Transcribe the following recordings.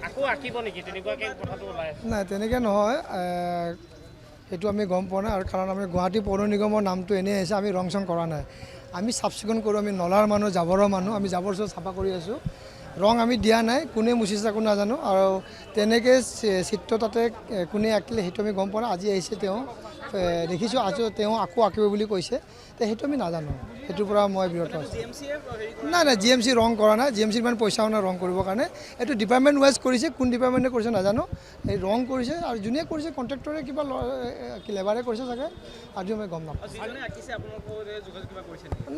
আকৌ আঁকিব নেকি তেনেকুৱাকৈ কথাটো ওলাই আছে? নাই তেনেকৈ নহয়, সেইটো আমি গম পোৱা নাই। আৰু কাৰণ আমি গুৱাহাটী পৌৰ নিগমৰ নামটো এনেই আহিছে, আমি ৰং চং কৰা নাই। আমি চাফ চিকুণ কৰোঁ, আমি নলাৰ মানুহ, জাবৰৰ মানুহ, আমি জাবৰ চাফা কৰি আছোঁ। ৰং আমি দিয়া নাই, কোনে মুচিছে একো নাজানো। আৰু তেনেকৈ চিত্ৰ তাতে কোনে আঁকিলে সেইটো আমি গম পোৱা নাই। আজি আহিছে তেওঁ, দেখিছোঁ আজি তেওঁ আকৌ আঁকিব বুলি কৈছে, তো সেইটো আমি নাজানো, সেইটোৰ পৰা মই বিৰত আছোঁ। নাই নাই, জি এম চি ৰং কৰা নাই, জি এম চিৰ ইমান পইচাও নাই ৰং কৰিবৰ কাৰণে। এইটো ডিপাৰ্টমেণ্ট ৱাইজ কৰিছে, কোন ডিপাৰ্টমেণ্টে কৰিছে নাজানো। এই ৰং কৰিছে আৰু যোনে কৰিছে কণ্ট্ৰেক্টৰে কিবা লেবাৰে কৰিছে চাগে, আজি আমি গম নাপাওঁ।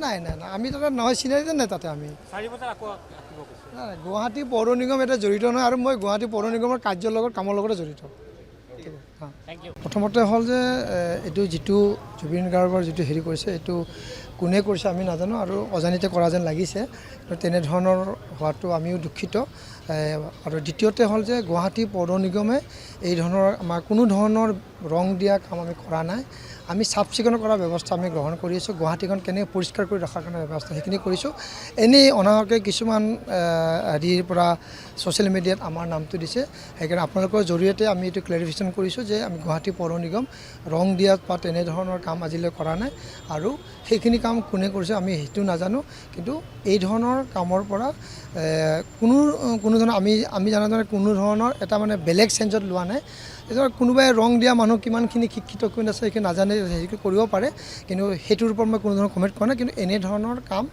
নাই নাই নাই, আমি তাতে নহয়, চিনাৰিতে নাই তাতে আমি। 4 বছৰ আকৌ আঁকিব কৈছে। নাই, গুৱাহাটী পৌৰ নিগম এটা জড়িত নহয়, আৰু মই গুৱাহাটী পৌৰ নিগমৰ কাৰ্যৰ লগত কামৰ লগতে জড়িত। Thank you. প্ৰথমতে হ'ল যে এইটো যিটো জুবিন গাৰ্গৰ যিটো হেৰি কৰিছে, এইটো কোনে কৰিছে আমি নাজানো, আৰু অজানিতে কৰা যেন লাগিছে। তেনেধৰণৰ হোৱাটো আমিও দুখিত। আৰু দ্বিতীয়তে হ'ল যে গুৱাহাটী পৌৰ নিগমে এই ধৰণৰ আমাৰ কোনো ধৰণৰ ৰং দিয়া কাম আমি কৰা নাই। আমি চাফ চিকুণ কৰাৰ ব্যৱস্থা আমি গ্ৰহণ কৰি আছোঁ, গুৱাহাটীখন কেনেকৈ পৰিষ্কাৰ কৰি ৰখাৰ কাৰণে ব্যৱস্থা সেইখিনি কৰিছোঁ। এনেই অনাহকে কিছুমান হেৰিৰ পৰা ছ'চিয়েল মিডিয়াত আমাৰ নামটো দিছে, সেইকাৰণে আপোনালোকৰ জৰিয়তে আমি এইটো ক্লেৰিফিকেশ্যন কৰিছোঁ যে আমি গুৱাহাটী পৌৰ নিগম ৰং দিয়াত বা তেনেধৰণৰ কাম আজিলৈ কৰা নাই। আৰু সেইখিনি কাম কোনে কৰিছে আমি সেইটো নাজানো, কিন্তু এই ধৰণৰ কামৰ পৰা কোনো ধৰণৰ আমি জানাজনে কোনো ধৰণৰ এটা মানে বেলেগ চেঞ্জত লোৱা নাই। এতিয়া কোনোবাই ৰং দিয়া মানুহ কিমানখিনি শিক্ষিত কোন আছে সেইখিনি নাজানে, হেৰি কৰিব পাৰে, কিন্তু সেইটোৰ ওপৰত মই কোনো ধৰণৰ কমেণ্ট কৰা নাই। কিন্তু এনেধৰণৰ কাম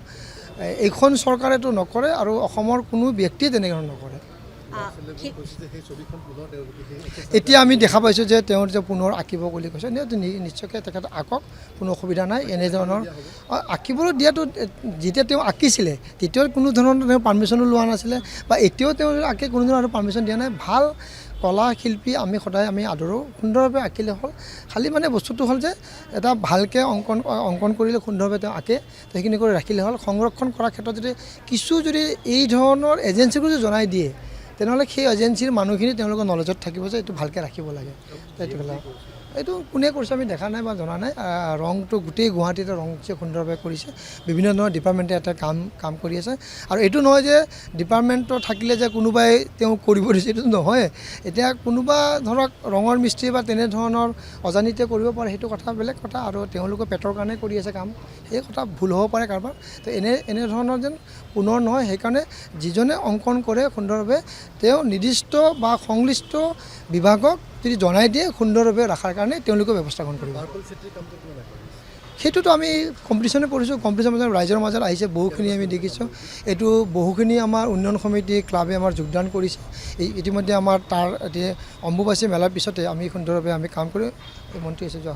এইখন চৰকাৰেতো নকৰে, আৰু অসমৰ কোনো ব্যক্তিয়ে তেনেধৰণৰ নকৰে। এতিয়া আমি দেখা পাইছোঁ যে তেওঁ যে পুনৰ আঁকিব বুলি কৈছে, নিশ্চয়কৈ তেখেত আঁকক, কোনো অসুবিধা নাই। এনেধৰণৰ আঁকিবলৈ দিয়াটো যেতিয়া তেওঁ আঁকিছিলে তেতিয়াও কোনো ধৰণৰ তেওঁ পাৰ্মিশ্যনো লোৱা নাছিলে, বা এতিয়াও তেওঁ আঁকি কোনো ধৰণৰ পাৰ্মিশ্যন দিয়া নাই। ভাল কলা শিল্পী আমি সদায় আমি আদৰোঁ, সুন্দৰভাৱে আঁকিলে হ'ল। খালী মানে বস্তুটো হ'ল যে এটা ভালকৈ অংকন কৰিলে সুন্দৰভাৱে তেওঁ আঁকে, সেইখিনি কৰি ৰাখিলে হ'ল। সংৰক্ষণ কৰাৰ ক্ষেত্ৰত যদি এই ধৰণৰ এজেঞ্চিকো যদি জনাই দিয়ে, তেনেহ'লে সেই এজেঞ্চিৰ মানুহখিনি তেওঁলোকৰ নলেজত থাকিব যে এইটো ভালকৈ ৰাখিব লাগে। এইটো কোনে কৰিছে আমি দেখা নাই বা জনা নাই। ৰংটো গোটেই গুৱাহাটীতে ৰং সুন্দৰভাৱে কৰিছে, বিভিন্ন ধৰণৰ ডিপাৰ্টমেণ্টে এটা কাম কৰি আছে। আৰু এইটো নহয় যে ডিপাৰ্টমেণ্টৰ থাকিলে যে কোনোবাই তেওঁ কৰিব দিছে, এইটো নহয়। এতিয়া কোনোবা ধৰক ৰঙৰ মিস্ত্ৰী বা তেনেধৰণৰ অজানিতে কৰিব পাৰে, সেইটো কথা বেলেগ কথা। আৰু তেওঁলোকৰ পেটৰ কাৰণে কৰি আছে কাম, সেই কথা ভুল হ'ব পাৰে কাৰোবাৰ। তো এনেধৰণৰ যেন পুনৰ নহয়, সেইকাৰণে যিজনে অংকন কৰে সুন্দৰভাৱে তেওঁ নিৰ্দিষ্ট বা সংশ্লিষ্ট বিভাগক যদি জনাই দিয়ে সুন্দৰভাৱে ৰখাৰ কাৰণে তেওঁলোকে ব্যৱস্থা গ্ৰহণ কৰিব। সেইটোতো আমি কম্পিটিশ্যনে কৰিছোঁ, কম্পিটিশ্যন মাজত ৰাইজৰ মাজত আহিছে, বহুখিনি আমি দেখিছোঁ। এইটো বহুখিনি আমাৰ উন্নয়ন সমিতি ক্লাবে আমাৰ যোগদান কৰিছে। ইতিমধ্যে আমাৰ এতিয়া অম্বুবাচী মেলাৰ পিছতে আমি সুন্দৰভাৱে আমি কাম কৰি মন্ত্ৰী হৈছে যোৱা